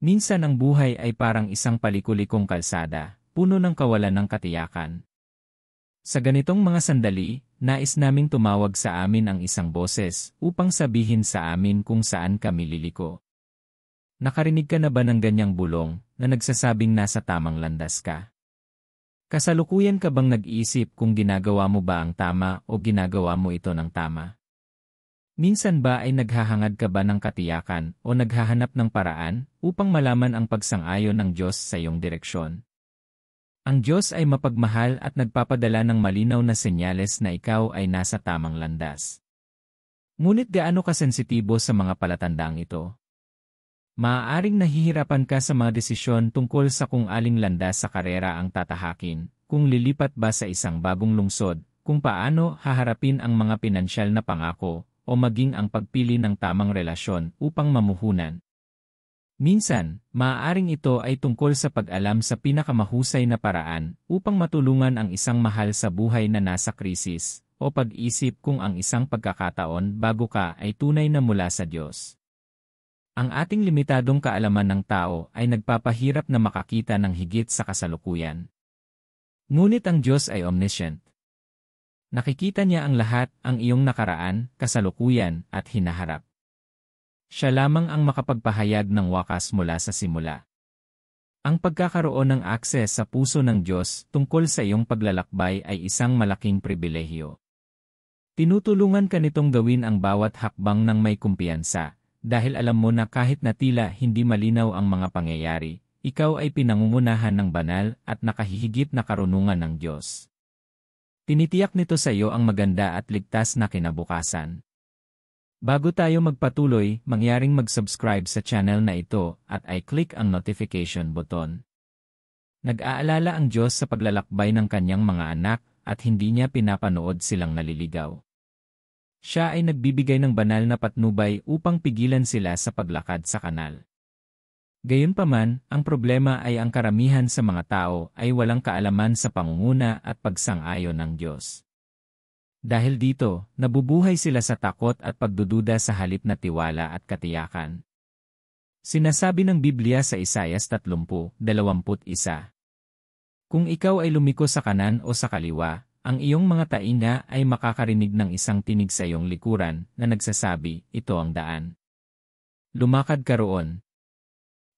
Minsan ang buhay ay parang isang palikulikong kalsada, puno ng kawalan ng katiyakan. Sa ganitong mga sandali, nais naming tumawag sa amin ang isang boses upang sabihin sa amin kung saan kami liliko. Nakarinig ka na ba ng ganyang bulong na nagsasabing nasa tamang landas ka? Kasalukuyan ka bang nag-iisip kung ginagawa mo ba ang tama o ginagawa mo ito ng tama? Minsan ba ay naghahangad ka ba ng katiyakan o naghahanap ng paraan upang malaman ang pagsang-ayon ng Diyos sa iyong direksyon? Ang Diyos ay mapagmahal at nagpapadala ng malinaw na senyales na ikaw ay nasa tamang landas. Ngunit gaano ka sensitibo sa mga palatandaang ito? Maaaring nahihirapan ka sa mga desisyon tungkol sa kung aling landas sa karera ang tatahakin, kung lilipat ba sa isang bagong lungsod, kung paano haharapin ang mga pinansyal na pangako, o maging ang pagpili ng tamang relasyon upang mamuhunan. Minsan, maaaring ito ay tungkol sa pag-alam sa pinakamahusay na paraan upang matulungan ang isang mahal sa buhay na nasa krisis, o pag-isip kung ang isang pagkakataon bago ka ay tunay na mula sa Diyos. Ang ating limitadong kaalaman ng tao ay nagpapahirap na makakita ng higit sa kasalukuyan. Ngunit ang Diyos ay omniscient. Nakikita niya ang lahat, ang iyong nakaraan, kasalukuyan, at hinaharap. Siya lamang ang makapagpahayag ng wakas mula sa simula. Ang pagkakaroon ng akses sa puso ng Diyos tungkol sa iyong paglalakbay ay isang malaking pribilehyo. Tinutulungan ka nitong gawin ang bawat hakbang ng may kumpiyansa, dahil alam mo na kahit na tila hindi malinaw ang mga pangyayari, ikaw ay pinangungunahan ng banal at nakahihigit na karunungan ng Diyos. Tinitiyak nito sa iyo ang maganda at ligtas na kinabukasan. Bago tayo magpatuloy, mangyaring mag-subscribe sa channel na ito at i-click ang notification button. Nag-aalala ang Diyos sa paglalakbay ng kanyang mga anak at hindi niya pinapanood silang naliligaw. Siya ay nagbibigay ng banal na patnubay upang pigilan sila sa paglakad sa kanal. Gayunpaman, ang problema ay ang karamihan sa mga tao ay walang kaalaman sa pangunguna at pagsang-ayon ng Diyos. Dahil dito, nabubuhay sila sa takot at pagdududa sa halip na tiwala at katiyakan. Sinasabi ng Biblia sa Isaias 30:21, kung ikaw ay lumiko sa kanan o sa kaliwa, ang iyong mga tainga ay makakarinig ng isang tinig sa iyong likuran na nagsasabi, ito ang daan. Lumakad ka roon.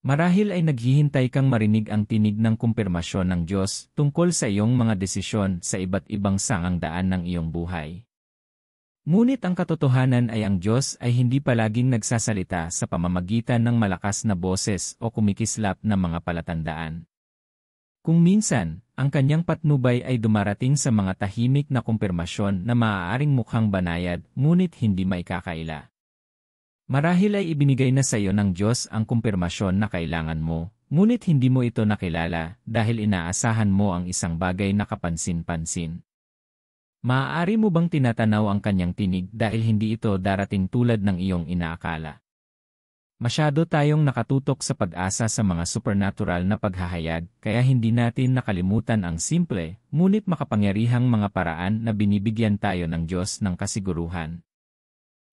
Marahil ay naghihintay kang marinig ang tinig ng kumpirmasyon ng Diyos tungkol sa iyong mga desisyon sa iba't ibang sangang daan ng iyong buhay. Ngunit ang katotohanan ay ang Diyos ay hindi palaging nagsasalita sa pamamagitan ng malakas na boses o kumikislap na mga palatandaan. Kung minsan, ang kanyang patnubay ay dumarating sa mga tahimik na kumpirmasyon na maaaring mukhang banayad ngunit hindi maikakaila. Marahil ay ibinigay na sa iyo ng Diyos ang kumpirmasyon na kailangan mo, ngunit hindi mo ito nakilala dahil inaasahan mo ang isang bagay na kapansin-pansin. Maaari mo bang tinatanaw ang kanyang tinig dahil hindi ito darating tulad ng iyong inaakala? Masyado tayong nakatutok sa pag-asa sa mga supernatural na paghahayag kaya hindi natin nakalimutan ang simple, ngunit makapangyarihang mga paraan na binibigyan tayo ng Diyos ng kasiguruhan.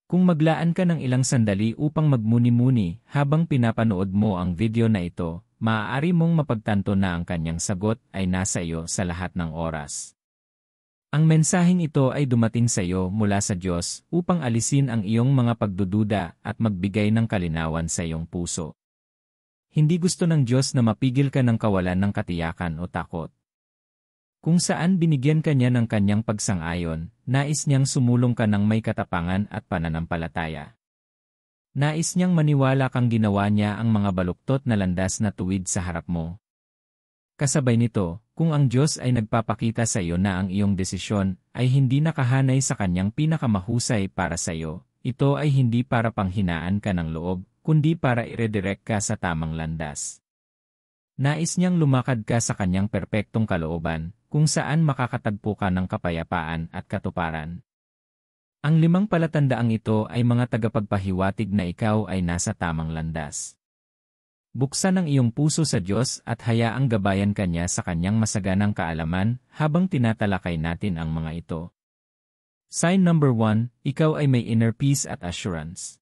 Kung maglaan ka ng ilang sandali upang magmuni-muni habang pinapanood mo ang video na ito, maaari mong mapagtanto na ang kanyang sagot ay nasa iyo sa lahat ng oras. Ang mensaheng ito ay dumating sa iyo mula sa Diyos upang alisin ang iyong mga pagdududa at magbigay ng kalinawan sa iyong puso. Hindi gusto ng Diyos na mapigil ka ng kawalan ng katiyakan o takot. Kung saan binigyan ka niya ng kanyang pagsang-ayon, nais niyang sumulong ka ng may katapangan at pananampalataya. Nais niyang maniwala kang ginawa niya ang mga baluktot na landas na tuwid sa harap mo. Kasabay nito, kung ang Diyos ay nagpapakita sa iyo na ang iyong desisyon ay hindi nakahanay sa kanyang pinakamahusay para sa iyo, ito ay hindi para panghinaan ka ng loob, kundi para i-redirect ka sa tamang landas. Nais niyang lumakad ka sa kanyang perpektong kalooban, kung saan makakatagpo ka ng kapayapaan at katuparan. Ang 5 palatandaang ito ay mga tagapagpahiwatig na ikaw ay nasa tamang landas. Buksan ang iyong puso sa Diyos at hayaang gabayan ka niya sa kanyang masaganang kaalaman habang tinatalakay natin ang mga ito. Sign number 1, ikaw ay may inner peace at assurance.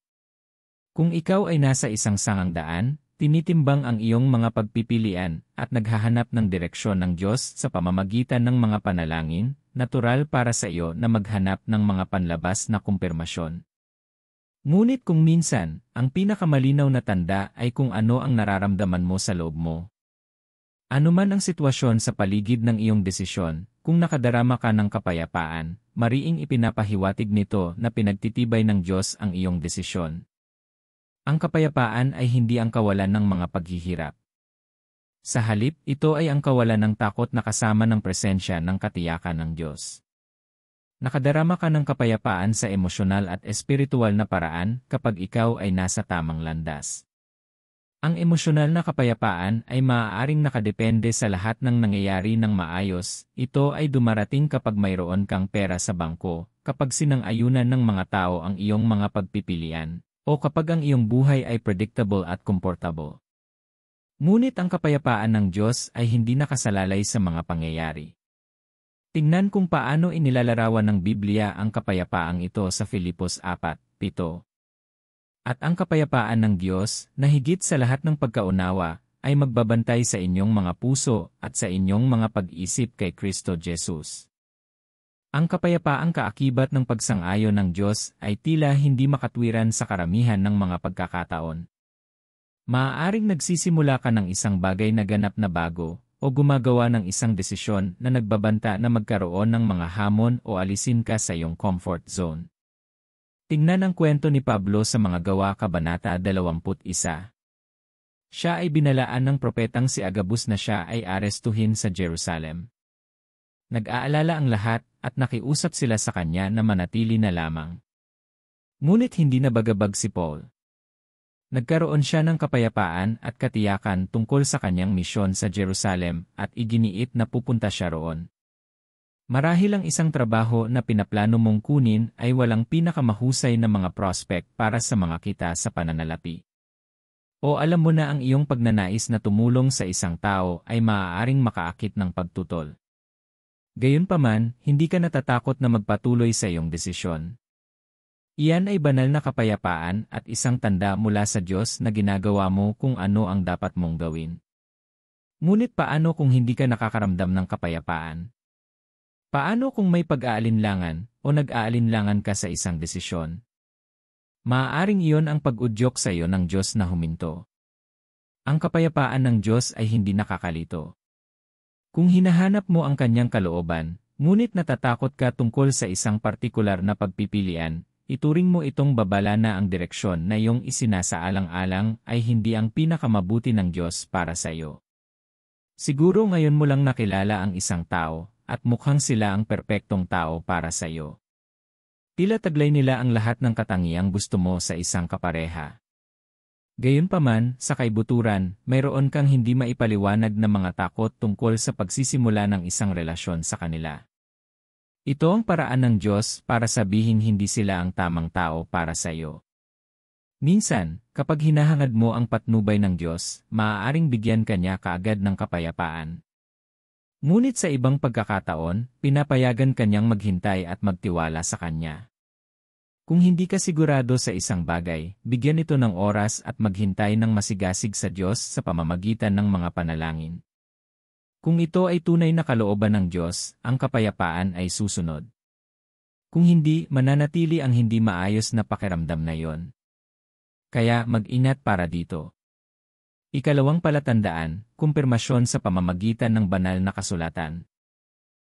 Kung ikaw ay nasa isang sangang daan, tinitimbang ang iyong mga pagpipilian, at naghahanap ng direksyon ng Diyos sa pamamagitan ng mga panalangin, natural para sa iyo na maghanap ng mga panlabas na kumpirmasyon. Ngunit kung minsan, ang pinakamalinaw na tanda ay kung ano ang nararamdaman mo sa loob mo. Ano man ang sitwasyon sa paligid ng iyong desisyon, kung nakadarama ka ng kapayapaan, mariing ipinapahiwatig nito na pinagtitibay ng Diyos ang iyong desisyon. Ang kapayapaan ay hindi ang kawalan ng mga paghihirap. Sa halip, ito ay ang kawalan ng takot na kasama ng presensya ng katiyakan ng Diyos. Nakadarama ka ng kapayapaan sa emosyonal at espiritual na paraan kapag ikaw ay nasa tamang landas. Ang emosyonal na kapayapaan ay maaaring nakadepende sa lahat ng nangyayari ng maayos. Ito ay dumarating kapag mayroon kang pera sa bangko, kapag sinang-ayunan ng mga tao ang iyong mga pagpipilian, o kapag ang iyong buhay ay predictable at komportable. Ngunit ang kapayapaan ng Diyos ay hindi nakasalalay sa mga pangyayari. Tingnan kung paano inilalarawan ng Biblia ang kapayapaang ito sa Filipos 4:7. At ang kapayapaan ng Diyos, na higit sa lahat ng pagkaunawa, ay magbabantay sa inyong mga puso at sa inyong mga pag-isip kay Kristo Jesus. Ang kapayapaang kaakibat ng pagsang-ayon ng Diyos ay tila hindi makatwiran sa karamihan ng mga pagkakataon. Maaaring nagsisimula ka ng isang bagay na ganap na bago, o gumagawa ng isang desisyon na nagbabanta na magkaroon ng mga hamon o alisin ka sa iyong comfort zone. Tingnan ang kwento ni Pablo sa mga Gawa Kabanata 21. Siya ay binalaan ng propetang si Agabus na siya ay arestuhin sa Jerusalem. Nag-aalala ang lahat at nakiusap sila sa kanya na manatili na lamang. Ngunit hindi nabagabag si Paul. Nagkaroon siya ng kapayapaan at katiyakan tungkol sa kanyang misyon sa Jerusalem at iginiit na pupunta siya roon. Marahil ang isang trabaho na pinaplano mong kunin ay walang pinakamahusay na mga prospect para sa mga kita sa pananalapi. O alam mo na ang iyong pagnanais na tumulong sa isang tao ay maaaring makaakit ng pagtutol. Gayunpaman, hindi ka natatakot na magpatuloy sa iyong desisyon. Iyan ay banal na kapayapaan at isang tanda mula sa Diyos na ginagawa mo kung ano ang dapat mong gawin. Ngunit paano kung hindi ka nakakaramdam ng kapayapaan? Paano kung may pag-aalinlangan o nag-aalinlangan ka sa isang desisyon? Maaaring iyon ang pag-udyok sa iyo ng Diyos na huminto. Ang kapayapaan ng Diyos ay hindi nakakalito. Kung hinahanap mo ang kanyang kalooban, ngunit natatakot ka tungkol sa isang partikular na pagpipilian, ituring mo itong babala na ang direksyon na iyong isinasaalang-alang ay hindi ang pinakamabuti ng Diyos para sa iyo. Siguro ngayon mo lang nakilala ang isang tao, at mukhang sila ang perpektong tao para sa iyo. Tila taglay nila ang lahat ng katangiang gusto mo sa isang kapareha. Gayunpaman, sa kaibuturan, mayroon kang hindi maipaliwanag na mga takot tungkol sa pagsisimula ng isang relasyon sa kanila. Ito ang paraan ng Diyos para sabihin hindi sila ang tamang tao para sa iyo. Minsan, kapag hinahangad mo ang patnubay ng Diyos, maaaring bigyan kanya kaagad ng kapayapaan. Ngunit sa ibang pagkakataon, pinapayagan kanyang maghintay at magtiwala sa kanya. Kung hindi ka sigurado sa isang bagay, bigyan ito ng oras at maghintay ng masigasig sa Diyos sa pamamagitan ng mga panalangin. Kung ito ay tunay na kalooban ng Diyos, ang kapayapaan ay susunod. Kung hindi, mananatili ang hindi maayos na pakiramdam na iyon. Kaya mag-ingat para dito. Ikalawang palatandaan, kumpirmasyon sa pamamagitan ng banal na kasulatan.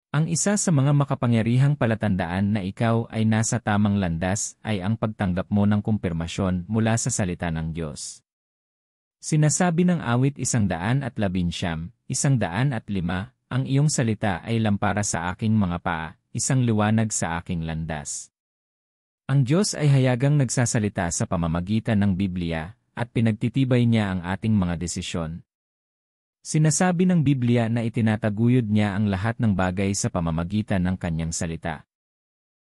Ang isa sa mga makapangyarihang palatandaan na ikaw ay nasa tamang landas ay ang pagtanggap mo ng kumpirmasyon mula sa salita ng Diyos. Sinasabi ng awit 119, 105, ang iyong salita ay lampara sa aking mga paa, isang liwanag sa aking landas. Ang Diyos ay hayagang nagsasalita sa pamamagitan ng Biblia, at pinagtitibay niya ang ating mga desisyon. Sinasabi ng Biblia na itinataguyod niya ang lahat ng bagay sa pamamagitan ng kanyang salita.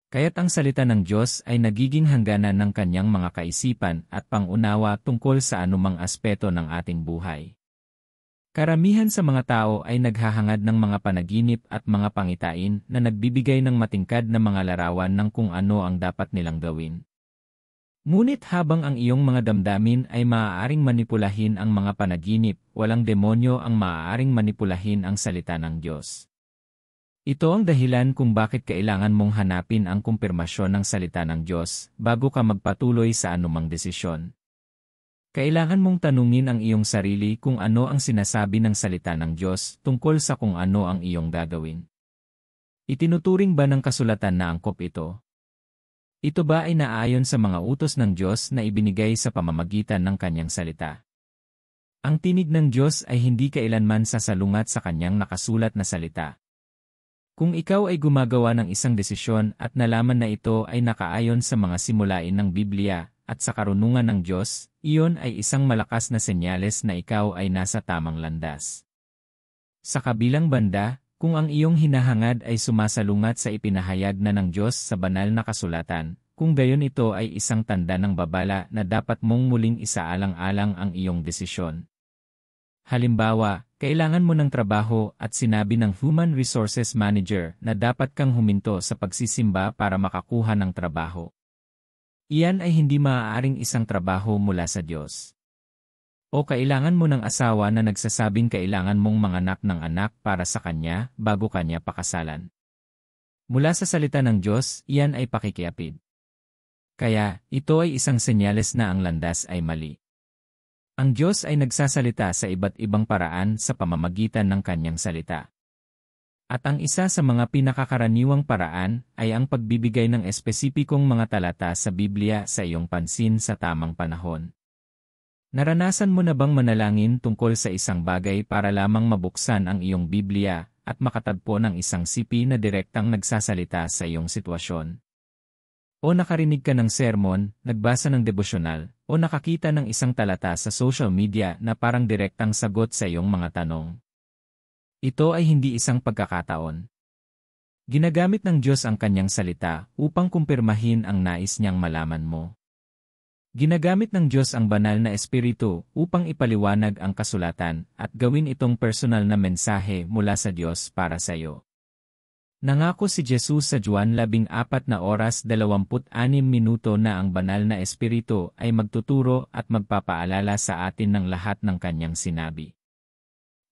Kaya't ang salita ng Diyos ay nagiging hangganan ng kanyang mga kaisipan at pangunawa tungkol sa anumang aspeto ng ating buhay. Karamihan sa mga tao ay naghahangad ng mga panaginip at mga pangitain na nagbibigay ng matingkad na mga larawan ng kung ano ang dapat nilang gawin. Ngunit habang ang iyong mga damdamin ay maaaring manipulahin ang mga panaginip, walang demonyo ang maaaring manipulahin ang salita ng Diyos. Ito ang dahilan kung bakit kailangan mong hanapin ang kumpirmasyon ng salita ng Diyos bago ka magpatuloy sa anumang desisyon. Kailangan mong tanungin ang iyong sarili kung ano ang sinasabi ng salita ng Diyos tungkol sa kung ano ang iyong gagawin. Itinuturing ba ng kasulatan na angkop ito? Ito ba ay naayon sa mga utos ng Diyos na ibinigay sa pamamagitan ng kanyang salita? Ang tinig ng Diyos ay hindi kailanman sasalungat sa kanyang nakasulat na salita. Kung ikaw ay gumagawa ng isang desisyon at nalaman na ito ay nakaayon sa mga simulain ng Biblia at sa karunungan ng Diyos, iyon ay isang malakas na senyales na ikaw ay nasa tamang landas. Sa kabilang banda, kung ang iyong hinahangad ay sumasalungat sa ipinahayag na ng Diyos sa banal na kasulatan, kung gayon ito ay isang tanda ng babala na dapat mong muling isaalang-alang ang iyong desisyon. Halimbawa, kailangan mo ng trabaho at sinabi ng Human Resources Manager na dapat kang huminto sa pagsisimba para makakuha ng trabaho. Iyan ay hindi maaaring isang trabaho mula sa Diyos. O kailangan mo ng asawa na nagsasabing kailangan mong manganak ng anak para sa kanya bago kanya pakasalan. Mula sa salita ng Diyos, iyan ay pakikiapid. Kaya, ito ay isang senyales na ang landas ay mali. Ang Diyos ay nagsasalita sa iba't ibang paraan sa pamamagitan ng kanyang salita. At ang isa sa mga pinakakaraniwang paraan ay ang pagbibigay ng espesipikong mga talata sa Biblia sa iyong pansin sa tamang panahon. Naranasan mo na bang manalangin tungkol sa isang bagay para lamang mabuksan ang iyong Biblia at makatagpo ng isang sipi na direktang nagsasalita sa iyong sitwasyon? O nakarinig ka ng sermon, nagbasa ng devosyonal, o nakakita ng isang talata sa social media na parang direktang sagot sa iyong mga tanong? Ito ay hindi isang pagkakataon. Ginagamit ng Diyos ang kanyang salita upang kumpirmahin ang nais niyang malaman mo. Ginagamit ng Diyos ang banal na espiritu upang ipaliwanag ang kasulatan at gawin itong personal na mensahe mula sa Diyos para sa iyo. Nangako si Jesus sa Juan 14:26 na ang banal na espiritu ay magtuturo at magpapaalala sa atin ng lahat ng kanyang sinabi.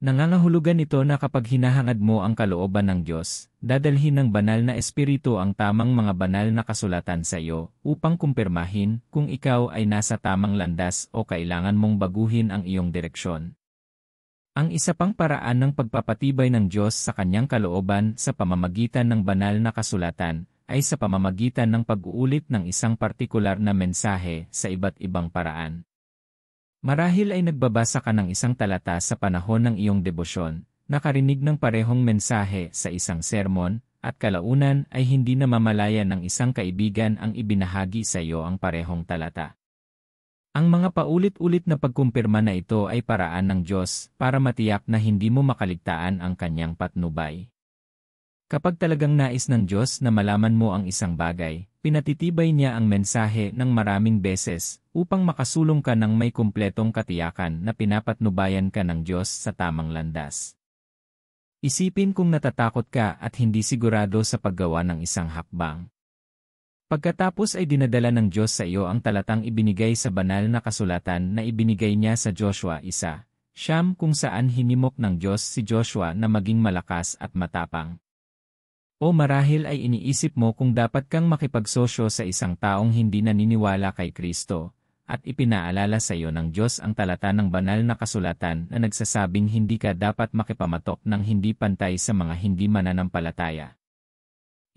Nangangahulugan ito na kapag hinahangad mo ang kalooban ng Diyos, dadalhin ng banal na espiritu ang tamang mga banal na kasulatan sa iyo upang kumpirmahin kung ikaw ay nasa tamang landas o kailangan mong baguhin ang iyong direksyon. Ang isa pang paraan ng pagpapatibay ng Diyos sa kanyang kalooban sa pamamagitan ng banal na kasulatan ay sa pamamagitan ng pag-uulit ng isang partikular na mensahe sa iba't ibang paraan. Marahil ay nagbabasa ka ng isang talata sa panahon ng iyong debosyon, nakarinig ng parehong mensahe sa isang sermon, at kalaunan ay hindi namamalaya ng isang kaibigan ang ibinahagi sa iyo ang parehong talata. Ang mga paulit-ulit na pagkumpirma na ito ay paraan ng Diyos para matiyak na hindi mo makaligtaan ang kanyang patnubay. Kapag talagang nais ng Diyos na malaman mo ang isang bagay, pinatitibay niya ang mensahe ng maraming beses upang makasulong ka ng may kumpletong katiyakan na pinapatnubayan ka ng Diyos sa tamang landas. Isipin kung natatakot ka at hindi sigurado sa paggawa ng isang hakbang. Pagkatapos ay dinadala ng Diyos sa iyo ang talatang ibinigay sa banal na kasulatan na ibinigay niya sa Joshua 1:9 kung saan hinimok ng Diyos si Joshua na maging malakas at matapang. O marahil ay iniisip mo kung dapat kang makipagsosyo sa isang taong hindi naniniwala kay Kristo, at ipinaalala sa iyo ng Diyos ang talata ng banal na kasulatan na nagsasabing hindi ka dapat makipamatok ng hindi pantay sa mga hindi mananampalataya.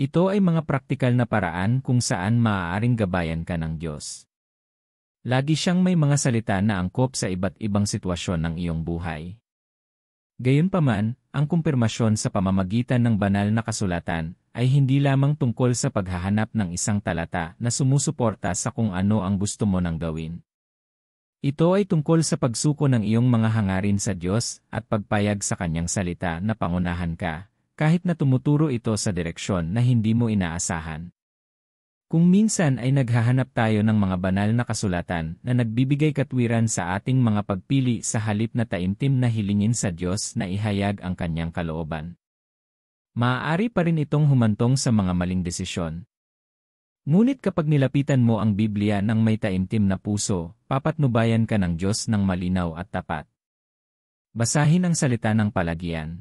Ito ay mga praktikal na paraan kung saan maaaring gabayan ka ng Diyos. Lagi siyang may mga salita na angkop sa iba't ibang sitwasyon ng iyong buhay. Gayunpaman, ang kumpirmasyon sa pamamagitan ng banal na kasulatan ay hindi lamang tungkol sa paghahanap ng isang talata na sumusuporta sa kung ano ang gusto mo nang gawin. Ito ay tungkol sa pagsuko ng iyong mga hangarin sa Diyos at pagpayag sa kanyang salita na pangunahan ka, kahit na tumuturo ito sa direksyon na hindi mo inaasahan. Kung minsan ay naghahanap tayo ng mga banal na kasulatan na nagbibigay katwiran sa ating mga pagpili sa halip na taimtim na hilingin sa Diyos na ihayag ang kanyang kalooban. Maaari pa rin itong humantong sa mga maling desisyon. Ngunit kapag nilapitan mo ang Biblia ng may taimtim na puso, papatnubayan ka ng Diyos ng malinaw at tapat. Basahin ang salita ng palagian.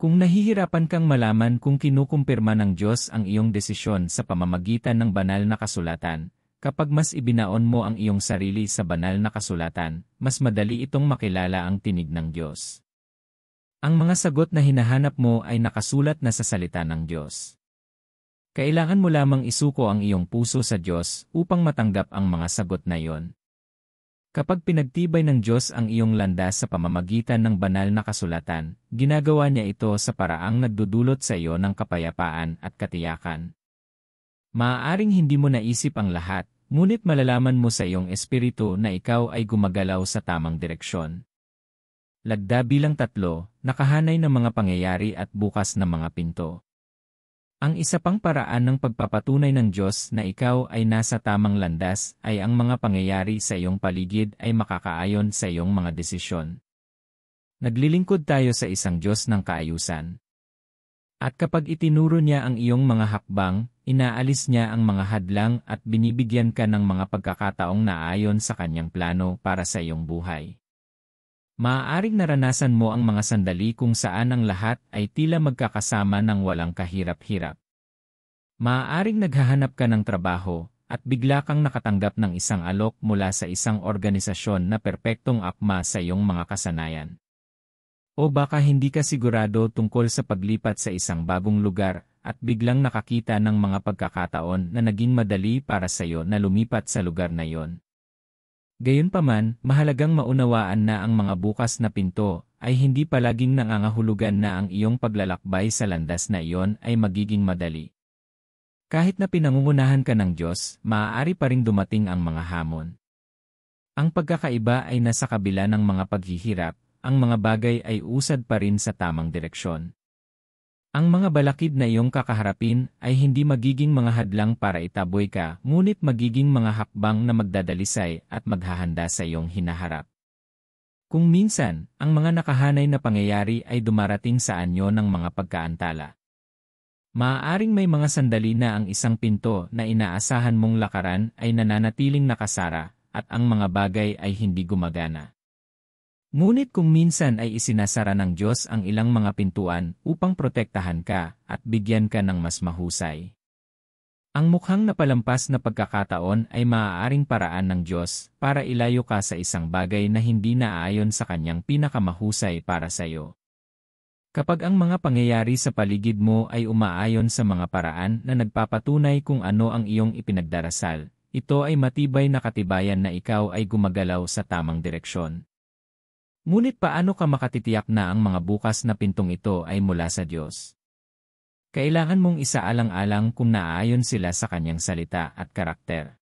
Kung nahihirapan kang malaman kung kinukumpirma ng Diyos ang iyong desisyon sa pamamagitan ng banal na kasulatan, kapag mas ibinaon mo ang iyong sarili sa banal na kasulatan, mas madali itong makilala ang tinig ng Diyos. Ang mga sagot na hinahanap mo ay nakasulat na sa salita ng Diyos. Kailangan mo lamang isuko ang iyong puso sa Diyos upang matanggap ang mga sagot na iyon. Kapag pinagtibay ng Diyos ang iyong landas sa pamamagitan ng banal na kasulatan, ginagawa niya ito sa paraang nagdudulot sa iyo ng kapayapaan at katiyakan. Maaaring hindi mo naisip ang lahat, ngunit malalaman mo sa iyong espiritu na ikaw ay gumagalaw sa tamang direksyon. Lagda bilang 3, nakahanay ng mga pangyayari at bukas na mga pinto. Ang isa pang paraan ng pagpapatunay ng Diyos na ikaw ay nasa tamang landas ay ang mga pangyayari sa iyong paligid ay makakaayon sa iyong mga desisyon. Naglilingkod tayo sa isang Diyos ng kaayusan. At kapag itinuro niya ang iyong mga hakbang, inaalis niya ang mga hadlang at binibigyan ka ng mga pagkakataong naayon sa kanyang plano para sa iyong buhay. Maaaring naranasan mo ang mga sandali kung saan ang lahat ay tila magkakasama ng walang kahirap-hirap. Maaaring naghahanap ka ng trabaho, at bigla kang nakatanggap ng isang alok mula sa isang organisasyon na perpektong akma sa iyong mga kasanayan. O baka hindi ka sigurado tungkol sa paglipat sa isang bagong lugar, at biglang nakakita ng mga pagkakataon na naging madali para sa iyo na lumipat sa lugar na iyon. Gayunpaman, mahalagang maunawaan na ang mga bukas na pinto ay hindi palaging nangangahulugan na ang iyong paglalakbay sa landas na iyon ay magiging madali. Kahit na pinangungunahan ka ng Diyos, maaari pa ring dumating ang mga hamon. Ang pagkakaiba ay nasa kabila ng mga paghihirap, ang mga bagay ay usad pa rin sa tamang direksyon. Ang mga balakid na iyong kakaharapin ay hindi magiging mga hadlang para itaboy ka, ngunit magiging mga hakbang na magdadalisay at maghahanda sa iyong hinaharap. Kung minsan, ang mga nakahanay na pangyayari ay dumarating sa anyo ng mga pagkaantala. Maaaring may mga sandali na ang isang pinto na inaasahan mong lakaran ay nananatiling nakasara, at ang mga bagay ay hindi gumagana. Ngunit kung minsan ay isinasara ng Diyos ang ilang mga pintuan upang protektahan ka at bigyan ka ng mas mahusay. Ang mukhang napalampas na pagkakataon ay maaaring paraan ng Diyos para ilayo ka sa isang bagay na hindi naaayon sa kanyang pinakamahusay para sa iyo. Kapag ang mga pangyayari sa paligid mo ay umaayon sa mga paraan na nagpapatunay kung ano ang iyong ipinagdarasal, ito ay matibay na katibayan na ikaw ay gumagalaw sa tamang direksyon. Ngunit paano ka makatitiyak na ang mga bukas na pintong ito ay mula sa Diyos? Kailangan mong isaalang-alang kung naaayon sila sa kanyang salita at karakter.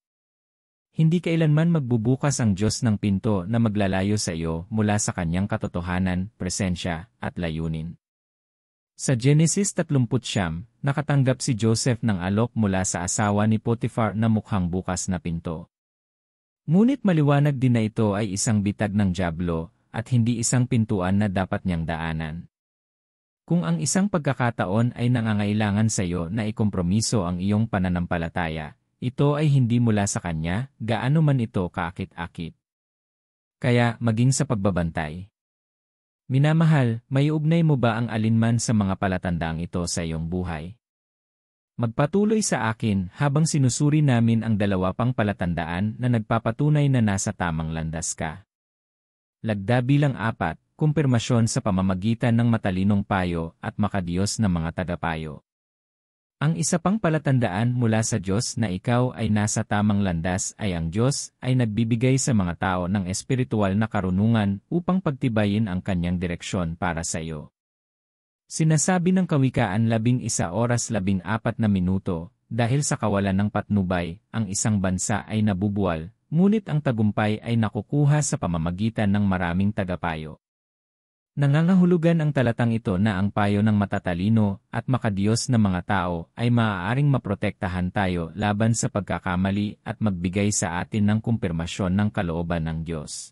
Hindi kailanman magbubukas ang Diyos ng pinto na maglalayo sa iyo mula sa kanyang katotohanan, presensya, at layunin. Sa Genesis 39, nakatanggap si Joseph ng alok mula sa asawa ni Potiphar na mukhang bukas na pinto. Ngunit maliwanag din na ito ay isang bitag ng dyablo, at hindi isang pintuan na dapat niyang daanan. Kung ang isang pagkakataon ay nangangailangan sa iyo na ikompromiso ang iyong pananampalataya, ito ay hindi mula sa kanya, gaano man ito kaakit-akit. Kaya, maging sa pagbabantay. Minamahal, may ugnay mo ba ang alinman sa mga palatandaang ito sa iyong buhay? Magpatuloy sa akin habang sinusuri namin ang 2 pang palatandaan na nagpapatunay na nasa tamang landas ka. Lagda bilang 4, kumpirmasyon sa pamamagitan ng matalinong payo at makadiyos na mga tagapayo. Ang isa pang palatandaan mula sa Diyos na ikaw ay nasa tamang landas ay ang Diyos ay nagbibigay sa mga tao ng espiritual na karunungan upang pagtibayin ang kanyang direksyon para sa iyo. Sinasabi ng Kawikaan 11:14, dahil sa kawalan ng patnubay, ang isang bansa ay nabubuwal, ngunit ang tagumpay ay nakukuha sa pamamagitan ng maraming tagapayo. Nangangahulugan ang talatang ito na ang payo ng matatalino at makadiyos na mga tao ay maaaring maprotektahan tayo laban sa pagkakamali at magbigay sa atin ng kumpirmasyon ng kalooban ng Diyos.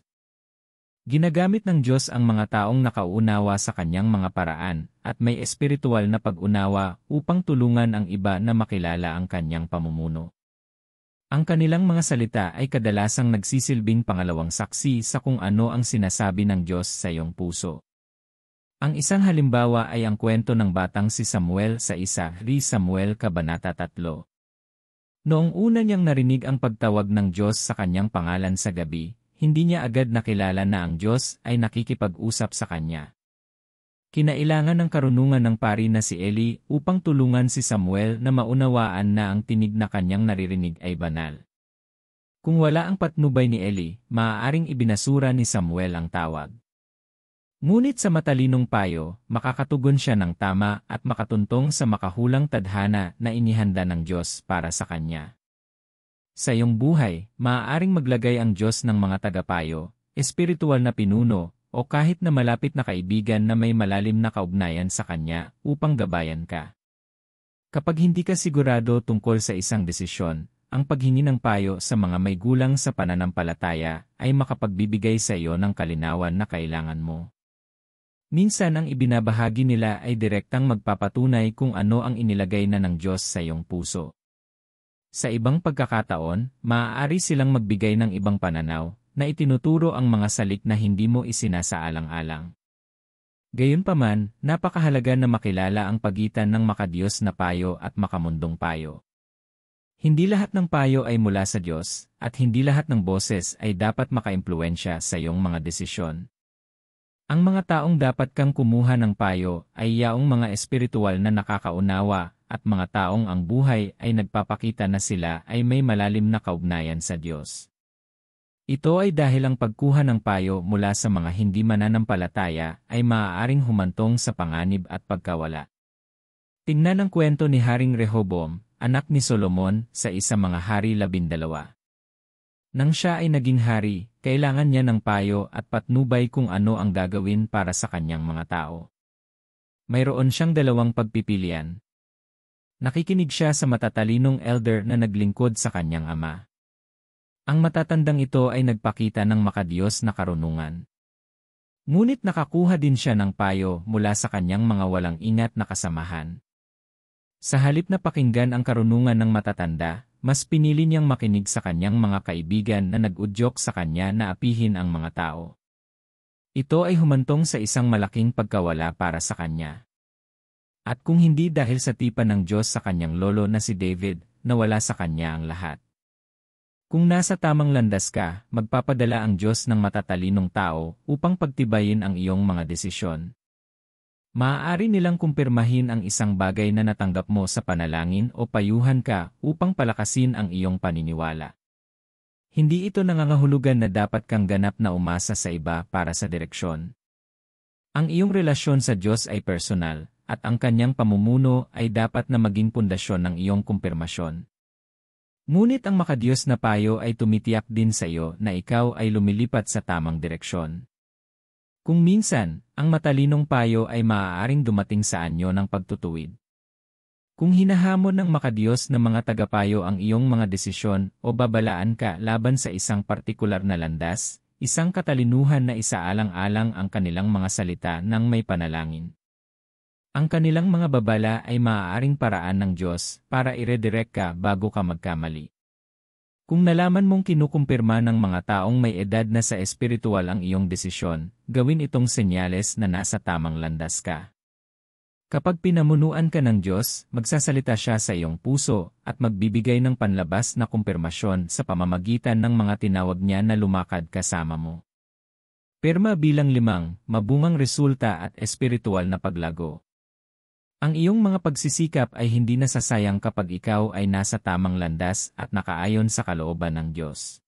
Ginagamit ng Diyos ang mga taong nakauunawa sa kanyang mga paraan at may espiritual na pag-unawa upang tulungan ang iba na makilala ang kanyang pamumuno. Ang kanilang mga salita ay kadalasang nagsisilbing pangalawang saksi sa kung ano ang sinasabi ng Diyos sa iyong puso. Ang isang halimbawa ay ang kwento ng batang si Samuel sa 1 Samuel Kabanata 3. Noong una niyang narinig ang pagtawag ng Diyos sa kanyang pangalan sa gabi, hindi niya agad nakilala na ang Diyos ay nakikipag-usap sa kanya. Kinailangan ng karunungan ng pari na si Eli upang tulungan si Samuel na maunawaan na ang tinig na kanyang naririnig ay banal. Kung wala ang patnubay ni Eli, maaaring ibinasura ni Samuel ang tawag. Ngunit sa matalinong payo, makakatugon siya ng tama at makatuntong sa makahulang tadhana na inihanda ng Diyos para sa kanya. Sa iyong buhay, maaaring maglagay ang Diyos ng mga tagapayo, espiritual na pinuno, o kahit na malapit na kaibigan na may malalim na kaugnayan sa Kanya upang gabayan ka. Kapag hindi ka sigurado tungkol sa isang desisyon, ang paghingi ng payo sa mga may gulang sa pananampalataya ay makapagbibigay sa iyo ng kalinawan na kailangan mo. Minsan ang ibinabahagi nila ay direktang magpapatunay kung ano ang inilagay na ng Diyos sa iyong puso. Sa ibang pagkakataon, maaari silang magbigay ng ibang pananaw na itinuturo ang mga salik na hindi mo isinasaalang-alang. Gayunpaman, napakahalaga na makilala ang pagitan ng makadiyos na payo at makamundong payo. Hindi lahat ng payo ay mula sa Diyos, at hindi lahat ng boses ay dapat makaimpluwensya sa iyong mga desisyon. Ang mga taong dapat kang kumuha ng payo ay yaong mga espiritual na nakakaunawa at mga taong ang buhay ay nagpapakita na sila ay may malalim na kaugnayan sa Diyos. Ito ay dahil ang pagkuha ng payo mula sa mga hindi mananampalataya ay maaaring humantong sa panganib at pagkawala. Tingnan ang kwento ni Haring Rehoboam, anak ni Solomon, sa Mga Hari 12. Nang siya ay naging hari, kailangan niya ng payo at patnubay kung ano ang gagawin para sa kanyang mga tao. Mayroon siyang dalawang pagpipilian. Nakikinig siya sa matatalinong elder na naglingkod sa kanyang ama. Ang matatandang ito ay nagpakita ng makadiyos na karunungan. Ngunit nakakuha din siya ng payo mula sa kanyang mga walang ingat na kasamahan. Sa halip na pakinggan ang karunungan ng matatanda, mas pinili niyang makinig sa kanyang mga kaibigan na nag-udyok sa kanya na apihin ang mga tao. Ito ay humantong sa isang malaking pagkawala para sa kanya. At kung hindi dahil sa tipan ng Diyos sa kanyang lolo na si David, nawala sa kanya ang lahat. Kung nasa tamang landas ka, magpapadala ang Diyos ng matatalinong tao upang pagtibayin ang iyong mga desisyon. Maaari nilang kumpirmahin ang isang bagay na natanggap mo sa panalangin o payuhan ka upang palakasin ang iyong paniniwala. Hindi ito nangangahulugan na dapat kang ganap na umasa sa iba para sa direksyon. Ang iyong relasyon sa Diyos ay personal, at ang kanyang pamumuno ay dapat na maging pundasyon ng iyong kumpirmasyon. Ngunit ang makadiyos na payo ay tumitiyak din sa iyo na ikaw ay lumilipat sa tamang direksyon. Kung minsan, ang matalinong payo ay maaaring dumating sa anyo ng pagtutuwid. Kung hinahamon ng makadiyos na mga tagapayo ang iyong mga desisyon o babalaan ka laban sa isang partikular na landas, isang katalinuhan na isaalang-alang ang kanilang mga salita ng may panalangin. Ang kanilang mga babala ay maaaring paraan ng Diyos para i-redirect ka bago ka magkamali. Kung nalaman mong kinukumpirma ng mga taong may edad na sa espiritual ang iyong desisyon, gawin itong senyales na nasa tamang landas ka. Kapag pinamunuan ka ng Diyos, magsasalita siya sa iyong puso at magbibigay ng panlabas na kumpirmasyon sa pamamagitan ng mga tinawag niya na lumakad kasama mo. Pirma bilang 5, mabungang resulta at espiritual na paglago. Ang iyong mga pagsisikap ay hindi nasasayang kapag ikaw ay nasa tamang landas at nakaayon sa kalooban ng Diyos.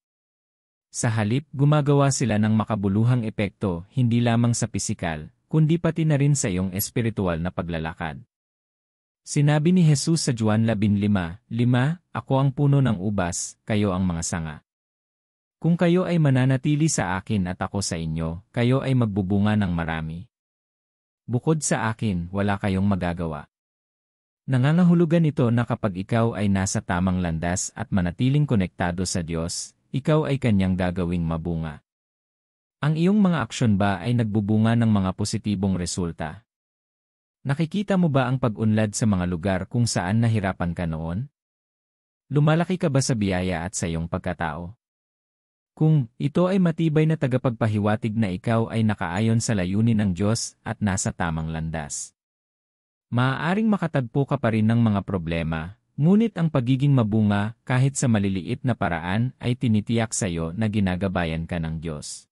Sa halip, gumagawa sila ng makabuluhang epekto hindi lamang sa pisikal, kundi pati na rin sa iyong espiritual na paglalakad. Sinabi ni Jesus sa Juan 15:5, Ako ang puno ng ubas, kayo ang mga sanga. Kung kayo ay mananatili sa akin at ako sa inyo, kayo ay magbubunga ng marami. Bukod sa akin, wala kayong magagawa. Nangangahulugan ito na kapag ikaw ay nasa tamang landas at manatiling konektado sa Diyos, ikaw ay kanyang gagawing mabunga. Ang iyong mga aksyon ba ay nagbubunga ng mga positibong resulta? Nakikita mo ba ang pag-unlad sa mga lugar kung saan nahirapan ka noon? Lumalaki ka ba sa biyaya at sa iyong pagkatao? Kung ito ay matibay na tagapagpahiwatig na ikaw ay nakaayon sa layunin ng Diyos at nasa tamang landas. Maaaring makatagpo ka pa rin ng mga problema, ngunit ang pagiging mabunga kahit sa maliliit na paraan ay tinitiyak sa iyo na ginagabayan ka ng Diyos.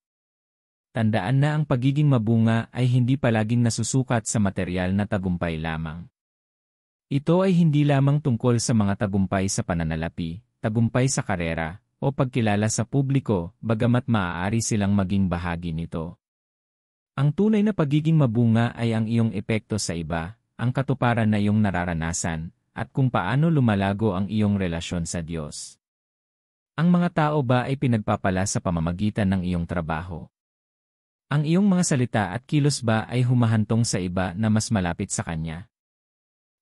Tandaan na ang pagiging mabunga ay hindi palaging nasusukat sa material na tagumpay lamang. Ito ay hindi lamang tungkol sa mga tagumpay sa pananalapi, tagumpay sa karera, o pagkilala sa publiko, bagamat maaari silang maging bahagi nito. Ang tunay na pagiging mabunga ay ang iyong epekto sa iba, ang katuparan na iyong nararanasan, at kung paano lumalago ang iyong relasyon sa Diyos. Ang mga tao ba ay pinagpapala sa pamamagitan ng iyong trabaho? Ang iyong mga salita at kilos ba ay humahantong sa iba na mas malapit sa Kanya?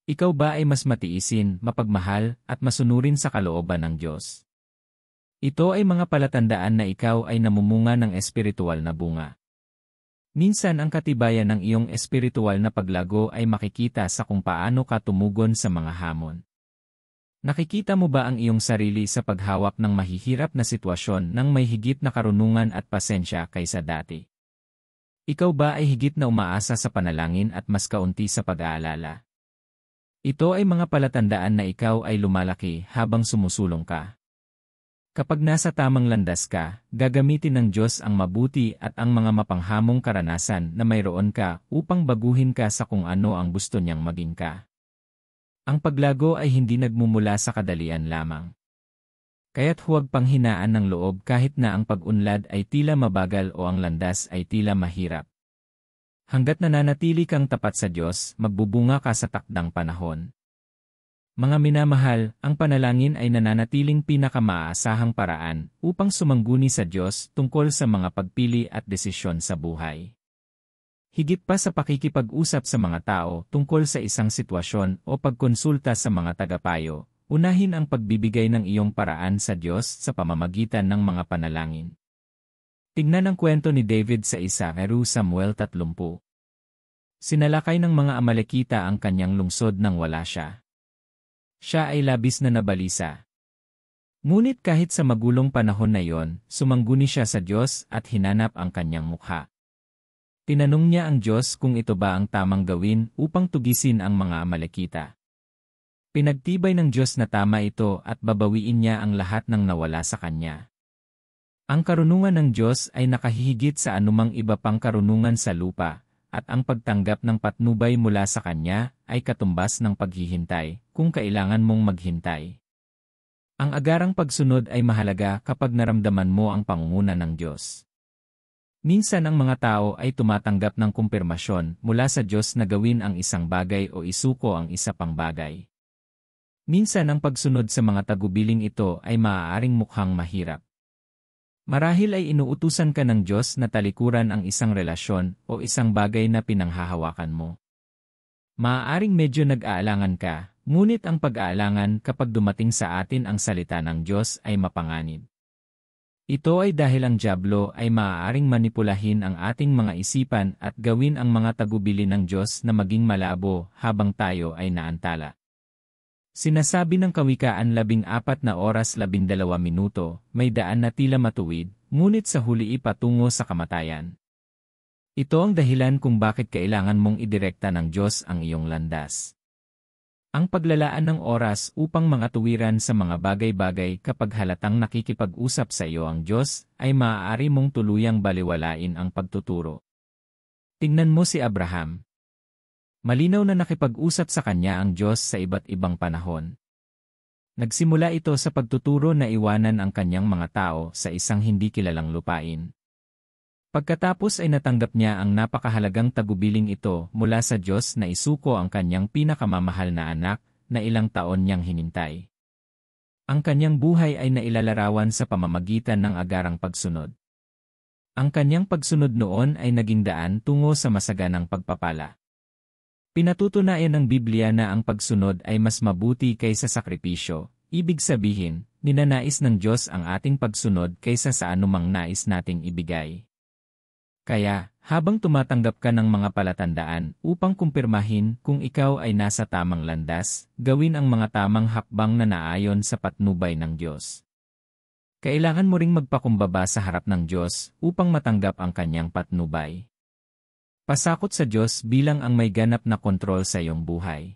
Ikaw ba ay mas matiisin, mapagmahal, at masunurin sa kalooban ng Diyos? Ito ay mga palatandaan na ikaw ay namumunga ng espiritual na bunga. Minsan ang katibayan ng iyong espiritual na paglago ay makikita sa kung paano ka tumugon sa mga hamon. Nakikita mo ba ang iyong sarili sa paghawak ng mahihirap na sitwasyon ng may higit na karunungan at pasensya kaysa dati? Ikaw ba ay higit na umaasa sa panalangin at mas kaunti sa pag-aalala? Ito ay mga palatandaan na ikaw ay lumalaki habang sumusulong ka. Kapag nasa tamang landas ka, gagamitin ng Diyos ang mabuti at ang mga mapanghamong karanasan na mayroon ka upang baguhin ka sa kung ano ang gusto niyang maging ka. Ang paglago ay hindi nagmumula sa kadalian lamang. Kaya't huwag panghinaan ng loob kahit na ang pag-unlad ay tila mabagal o ang landas ay tila mahirap. Hanggat nananatili kang tapat sa Diyos, magbubunga ka sa takdang panahon. Mga minamahal, ang panalangin ay nananatiling pinakamaasahang paraan upang sumangguni sa Diyos tungkol sa mga pagpili at desisyon sa buhay. Higit pa sa pakikipag-usap sa mga tao tungkol sa isang sitwasyon o pagkonsulta sa mga tagapayo, unahin ang pagbibigay ng iyong paraan sa Diyos sa pamamagitan ng mga panalangin. Tingnan ang kwento ni David sa 1 Samuel 30. Sinalakay ng mga Amalekita ang kanyang lungsod nang wala siya. Siya ay labis na nabalisa. Ngunit kahit sa magulong panahon na iyon, sumangguni siya sa Diyos at hinanap ang kanyang mukha. Tinanong niya ang Diyos kung ito ba ang tamang gawin upang tugisin ang mga Amalekita. Pinagtibay ng Diyos na tama ito at babawiin niya ang lahat ng nawala sa kanya. Ang karunungan ng Diyos ay nakahihigit sa anumang iba pang karunungan sa lupa, at ang pagtanggap ng patnubay mula sa Kanya ay katumbas ng paghihintay, kung kailangan mong maghintay. Ang agarang pagsunod ay mahalaga kapag naramdaman mo ang pangunguna ng Diyos. Minsan ang mga tao ay tumatanggap ng kumpirmasyon mula sa Diyos na gawin ang isang bagay o isuko ang isa pang bagay. Minsan ang pagsunod sa mga tagubiling ito ay maaaring mukhang mahirap. Marahil ay inuutusan ka ng Diyos na talikuran ang isang relasyon o isang bagay na pinanghahawakan mo. Maaaring medyo nag-aalangan ka, ngunit ang pag-aalangan kapag dumating sa atin ang salita ng Diyos ay mapanganib. Ito ay dahil ang dyablo ay maaaring manipulahin ang ating mga isipan at gawin ang mga tagubili ng Diyos na maging malabo habang tayo ay naantala. Sinasabi ng Kawikaan 14 na oras 12 minuto, may daan na tila matuwid, ngunit sa huli ipatungo sa kamatayan. Ito ang dahilan kung bakit kailangan mong idirekta ng Diyos ang iyong landas. Ang paglalaan ng oras upang mga tuwiran sa mga bagay-bagay kapag halatang nakikipag-usap sa iyo ang Diyos, ay maaari mong tuluyang baliwalain ang pagtuturo. Tingnan mo si Abraham. Malinaw na nakipag-usap sa kanya ang Diyos sa iba't ibang panahon. Nagsimula ito sa pagtuturo na iwanan ang kanyang mga tao sa isang hindi kilalang lupain. Pagkatapos ay natanggap niya ang napakahalagang tagubiling ito mula sa Diyos na isuko ang kanyang pinakamamahal na anak na ilang taon niyang hinintay. Ang kanyang buhay ay nailalarawan sa pamamagitan ng agarang pagsunod. Ang kanyang pagsunod noon ay naging daan tungo sa masaganang pagpapala. Pinatutunayan ng Biblia na ang pagsunod ay mas mabuti kaysa sakripisyo, ibig sabihin, ninanais ng Diyos ang ating pagsunod kaysa sa anumang nais nating ibigay. Kaya, habang tumatanggap ka ng mga palatandaan upang kumpirmahin kung ikaw ay nasa tamang landas, gawin ang mga tamang hakbang na naayon sa patnubay ng Diyos. Kailangan mo ring magpakumbaba sa harap ng Diyos upang matanggap ang kanyang patnubay. Pasakot sa Diyos bilang ang may ganap na kontrol sa iyong buhay.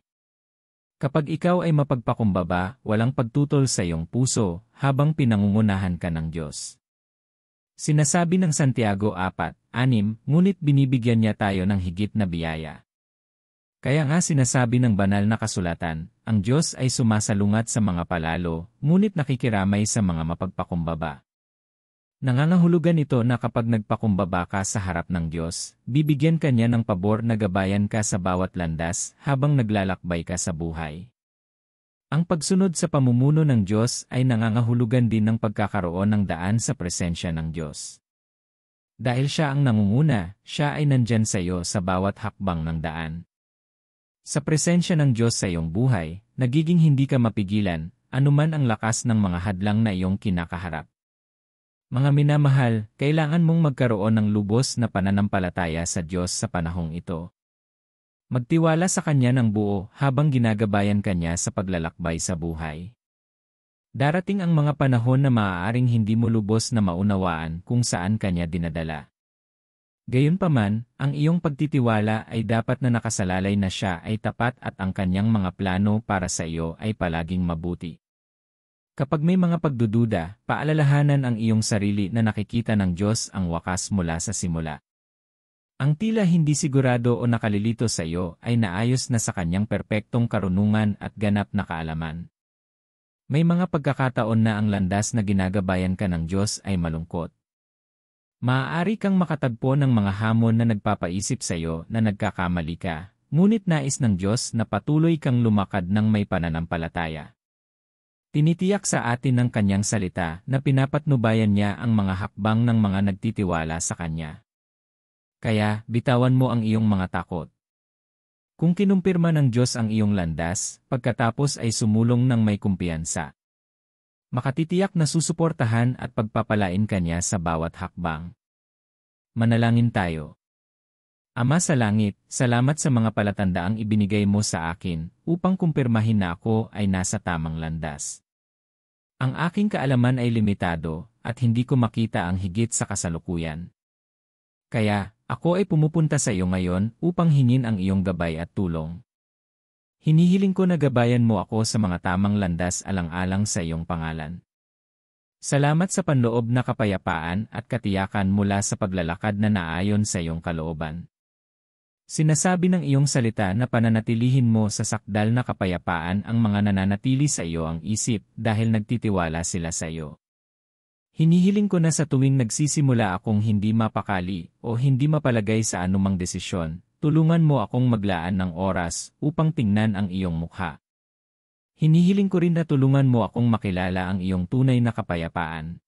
Kapag ikaw ay mapagpakumbaba, walang pagtutol sa iyong puso habang pinangungunahan ka ng Diyos. Sinasabi ng Santiago 4:6, ngunit binibigyan niya tayo ng higit na biyaya. Kaya nga sinasabi ng banal na kasulatan, ang Diyos ay sumasalungat sa mga palalo, ngunit nakikiramay sa mga mapagpakumbaba. Nangangahulugan ito na kapag nagpakumbaba ka sa harap ng Diyos, bibigyan ka niya ng pabor na gabayan ka sa bawat landas habang naglalakbay ka sa buhay. Ang pagsunod sa pamumuno ng Diyos ay nangangahulugan din ng pagkakaroon ng daan sa presensya ng Diyos. Dahil siya ang nangunguna, siya ay nandyan sa iyo sa bawat hakbang ng daan. Sa presensya ng Diyos sa iyong buhay, nagiging hindi ka mapigilan, anuman ang lakas ng mga hadlang na iyong kinakaharap. Mga minamahal, kailangan mong magkaroon ng lubos na pananampalataya sa Diyos sa panahong ito. Magtiwala sa Kanya ng buo habang ginagabayan ka niya sa paglalakbay sa buhay. Darating ang mga panahon na maaaring hindi mo lubos na maunawaan kung saan Kanya dinadala. Gayunpaman, ang iyong pagtitiwala ay dapat na nakasalalay na siya ay tapat at ang Kanyang mga plano para sa iyo ay palaging mabuti. Kapag may mga pagdududa, paalalahanan ang iyong sarili na nakikita ng Diyos ang wakas mula sa simula. Ang tila hindi sigurado o nakalilito sa iyo ay naayos na sa Kanyang perpektong karunungan at ganap na kaalaman. May mga pagkakataon na ang landas na ginagabayan ka ng Diyos ay malungkot. Maaari kang makatagpo ng mga hamon na nagpapaisip sa iyo na nagkakamali ka, ngunit nais ng Diyos na patuloy kang lumakad ng may pananampalataya. Tinitiyak sa atin ng Kanyang salita na pinapatnubayan niya ang mga hakbang ng mga nagtitiwala sa Kanya. Kaya, bitawan mo ang iyong mga takot. Kung kinumpirma ng Diyos ang iyong landas, pagkatapos ay sumulong ng may kumpiyansa. Makatitiyak na susuportahan at pagpapalain ka niya sa bawat hakbang. Manalangin tayo. Ama sa langit, salamat sa mga palatandaang ibinigay mo sa akin upang kumpirmahin na ako ay nasa tamang landas. Ang aking kaalaman ay limitado at hindi ko makita ang higit sa kasalukuyan. Kaya, ako ay pumupunta sa iyo ngayon upang hingin ang iyong gabay at tulong. Hinihiling ko na gabayan mo ako sa mga tamang landas alang-alang sa iyong pangalan. Salamat sa panloob na kapayapaan at katiyakan mula sa paglalakad na naayon sa iyong kalooban. Sinasabi ng iyong salita na pananatilihin mo sa sakdal na kapayapaan ang mga nananatili sa iyo ang isip dahil nagtitiwala sila sa iyo. Hinihiling ko na sa tuwing nagsisimula akong hindi mapakali o hindi mapalagay sa anumang desisyon, tulungan mo akong maglaan ng oras upang tingnan ang iyong mukha. Hinihiling ko rin na tulungan mo akong makilala ang iyong tunay na kapayapaan.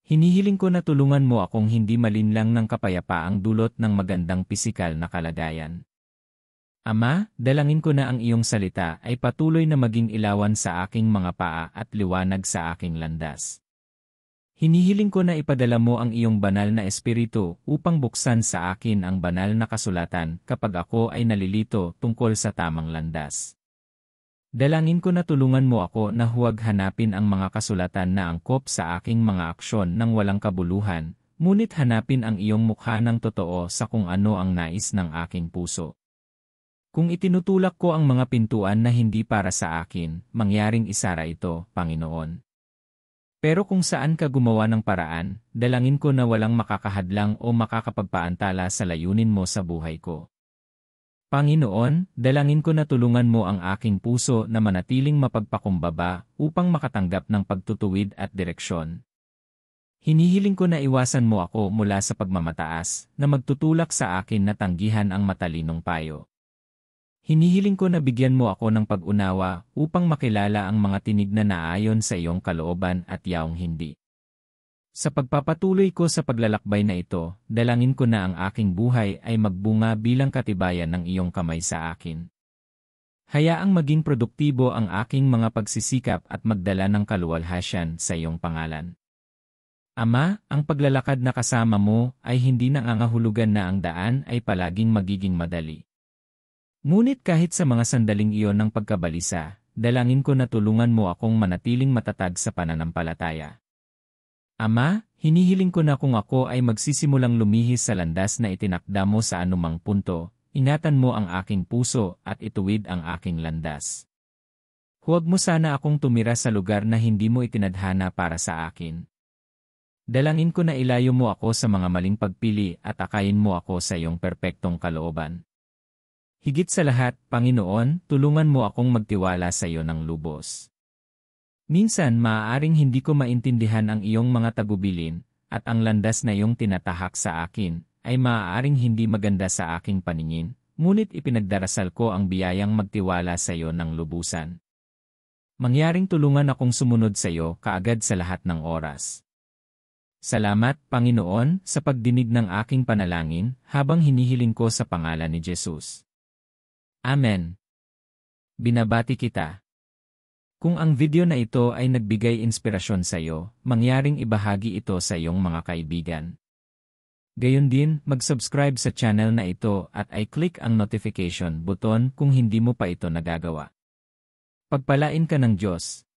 Hinihiling ko na tulungan mo akong hindi malinlang ng kapayapaang dulot ng magandang pisikal na kalagayan. Ama, dalangin ko na ang iyong salita ay patuloy na maging ilawan sa aking mga paa at liwanag sa aking landas. Hinihiling ko na ipadala mo ang iyong banal na espiritu upang buksan sa akin ang banal na kasulatan kapag ako ay nalilito tungkol sa tamang landas. Dalangin ko na tulungan mo ako na huwag hanapin ang mga kasulatan na angkop sa aking mga aksyon ng walang kabuluhan, ngunit hanapin ang iyong mukha ng totoo sa kung ano ang nais ng aking puso. Kung itinutulak ko ang mga pintuan na hindi para sa akin, mangyaring isara ito, Panginoon. Pero kung saan ka gumawa ng paraan, dalangin ko na walang makakahadlang o makakapagpaantala sa layunin mo sa buhay ko. Panginoon, dalangin ko na tulungan mo ang aking puso na manatiling mapagpakumbaba upang makatanggap ng pagtutuwid at direksyon. Hinihiling ko na iwasan mo ako mula sa pagmamataas na magtutulak sa akin na tanggihan ang matalinong payo. Hinihiling ko na bigyan mo ako ng pag-unawa upang makilala ang mga tinig na naayon sa iyong kalooban at yaong hindi. Sa pagpapatuloy ko sa paglalakbay na ito, dalangin ko na ang aking buhay ay magbunga bilang katibayan ng iyong kamay sa akin. Hayaang maging produktibo ang aking mga pagsisikap at magdala ng kaluwalhasyan sa iyong pangalan. Ama, ang paglalakad na kasama mo ay hindi nangangahulugan na ang daan ay palaging magiging madali. Ngunit kahit sa mga sandaling iyon ng pagkabalisa, dalangin ko na tulungan mo akong manatiling matatag sa pananampalataya. Ama, hinihiling ko na kung ako ay magsisimulang lumihis sa landas na itinakda mo sa anumang punto, ingatan mo ang aking puso at ituwid ang aking landas. Huwag mo sana akong tumira sa lugar na hindi mo itinadhana para sa akin. Dalangin ko na ilayo mo ako sa mga maling pagpili at akayin mo ako sa iyong perpektong kalooban. Higit sa lahat, Panginoon, tulungan mo akong magtiwala sa iyo ng lubos. Minsan maaaring hindi ko maintindihan ang iyong mga tagubilin, at ang landas na iyong tinatahak sa akin, ay maaaring hindi maganda sa aking paningin, ngunit ipinagdarasal ko ang biyayang magtiwala sa iyo ng lubusan. Mangyaring tulungan akong sumunod sa iyo kaagad sa lahat ng oras. Salamat, Panginoon, sa pagdinig ng aking panalangin habang hinihiling ko sa pangalan ni Jesus. Amen. Binabati kita. Kung ang video na ito ay nagbigay inspirasyon sa iyo, mangyaring ibahagi ito sa iyong mga kaibigan. Gayon din, mag-subscribe sa channel na ito at i-click ang notification button kung hindi mo pa ito nagagawa. Pagpalain ka ng Diyos.